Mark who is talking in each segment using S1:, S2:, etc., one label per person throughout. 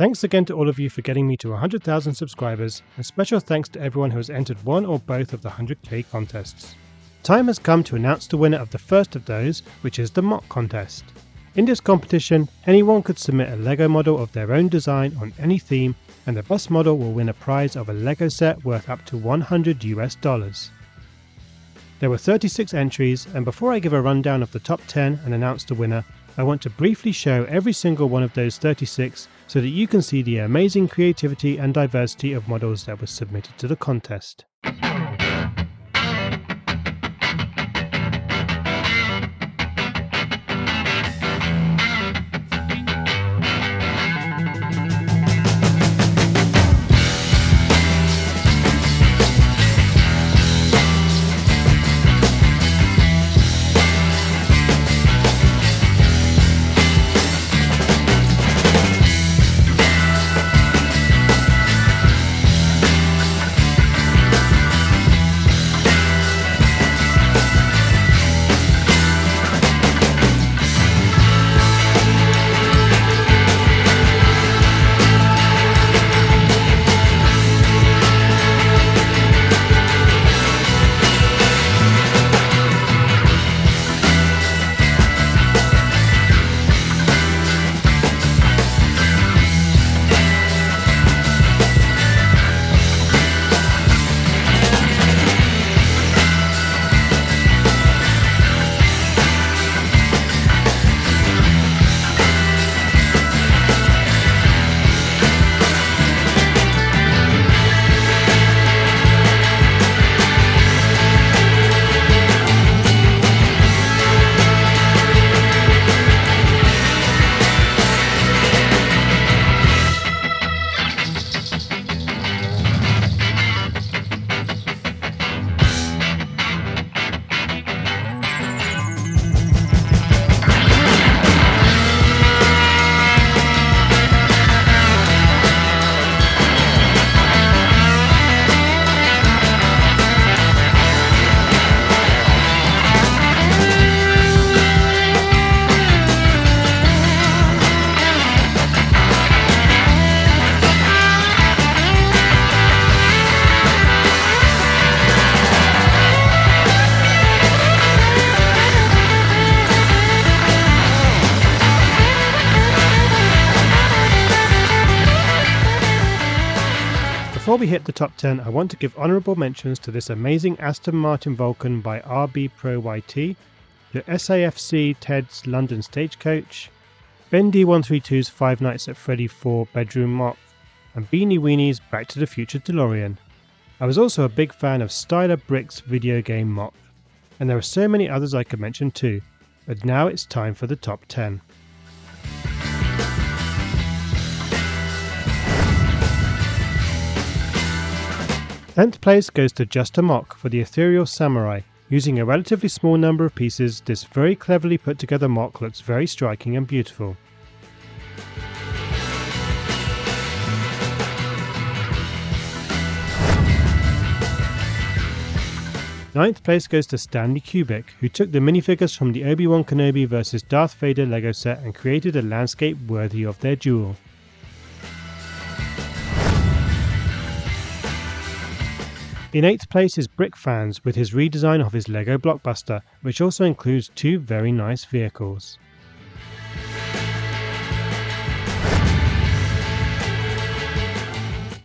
S1: Thanks again to all of you for getting me to 100,000 subscribers, and special thanks to everyone who has entered one or both of the 100k contests. Time has come to announce the winner of the first of those, which is the MOC contest. In this competition, anyone could submit a LEGO model of their own design on any theme, and the best model will win a prize of a LEGO set worth up to $100 US. There were 36 entries, and before I give a rundown of the top 10 and announce the winner, I want to briefly show every single one of those 36 so that you can see the amazing creativity and diversity of models that were submitted to the contest. Before we hit the top 10, I want to give honourable mentions to this amazing Aston Martin Vulcan by RB Pro YT, the SAFC Ted's London Stagecoach, Ben D132's Five Nights at Freddy 4 Bedroom MOC, and Beanie Weenie's Back to the Future DeLorean. I was also a big fan of GeigerBricks video game MOC, and there are so many others I could mention too, but now it's time for the top 10. Tenth place goes to Just a MOC for the Ethereal Samurai. Using a relatively small number of pieces, this very cleverly put together MOC looks very striking and beautiful. Ninth place goes to Stanley Kubrick, who took the minifigures from the Obi-Wan Kenobi vs Darth Vader LEGO set and created a landscape worthy of their duel. In 8th place is Brickfans with his redesign of his LEGO Blockbuster, which also includes two very nice vehicles.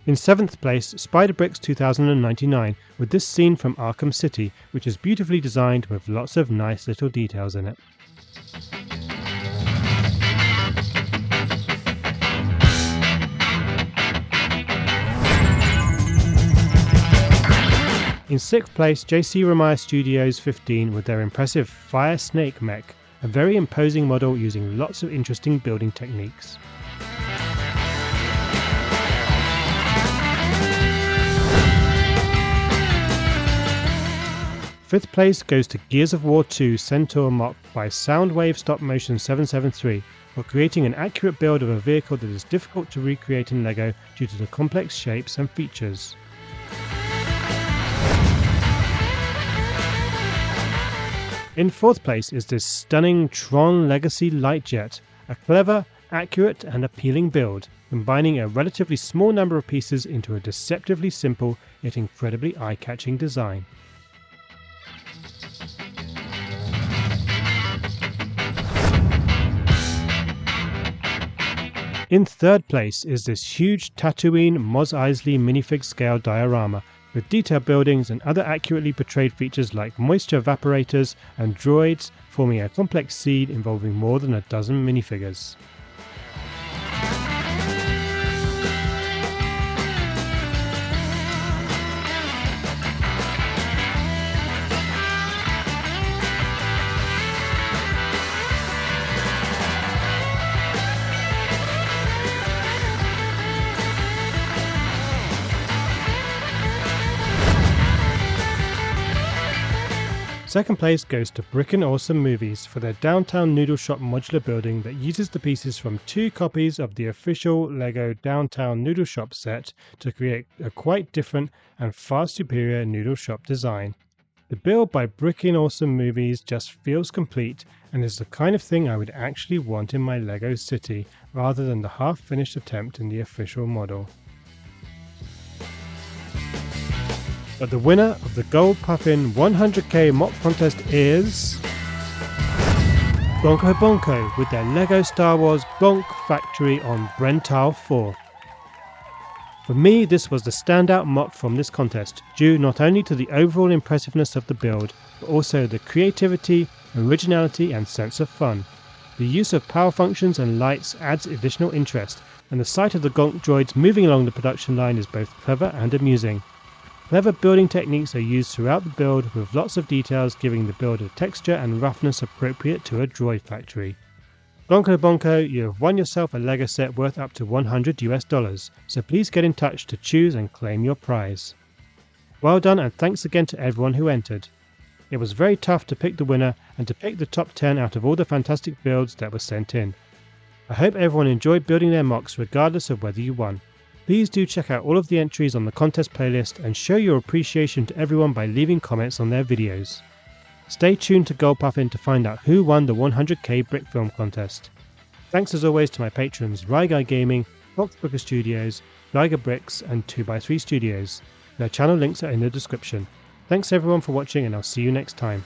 S1: In 7th place, SpiderBricks 2099 with this scene from Arkham City, which is beautifully designed with lots of nice little details in it. In 6th place, JC Ramaya Studios 15 with their impressive Fire Snake mech, a very imposing model using lots of interesting building techniques. Fifth place goes to Gears of War 2 Centaur MOC by Soundwave Stop Motion 773 for creating an accurate build of a vehicle that is difficult to recreate in LEGO due to the complex shapes and features. In 4th place is this stunning Tron Legacy Light Jet, a clever accurate and appealing build, combining a relatively small number of pieces into a deceptively simple yet incredibly eye-catching design. In third place is this huge Tatooine Mos Eisley minifig scale diorama, with detailed buildings and other accurately portrayed features like moisture evaporators and droids forming a complex scene involving more than a dozen minifigures. Second place goes to Brickr Awesome Movies for their Downtown Noodle Shop modular building that uses the pieces from 2 copies of the official LEGO Downtown Noodle Shop set to create a quite different and far superior noodle shop design. The build by Brickr Awesome Movies just feels complete and is the kind of thing I would actually want in my LEGO city rather than the half-finished attempt in the official model. But the winner of the Gold Puffin 100k MOC contest is Bronco Bonko with their LEGO Star Wars Bonk Factory on Brental 4. For me, this was the standout MOC from this contest, due not only to the overall impressiveness of the build, but also the creativity, originality and sense of fun. The use of power functions and lights adds additional interest, and the sight of the Gonk droids moving along the production line is both clever and amusing. Clever building techniques are used throughout the build, with lots of details giving the build a texture and roughness appropriate to a droid factory. Bronco Bonko, you have won yourself a LEGO set worth up to $100, so please get in touch to choose and claim your prize. Well done, and thanks again to everyone who entered. It was very tough to pick the winner and to pick the top 10 out of all the fantastic builds that were sent in. I hope everyone enjoyed building their MOCs regardless of whether you won. Please do check out all of the entries on the contest playlist and show your appreciation to everyone by leaving comments on their videos. Stay tuned to Gold Puffin to find out who won the 100k Brick Film contest. Thanks as always to my patrons RyGuyGaming, Brickr Studios, GeigerBricks and 2x3 Studios. Their channel links are in the description. Thanks everyone for watching, and I'll see you next time.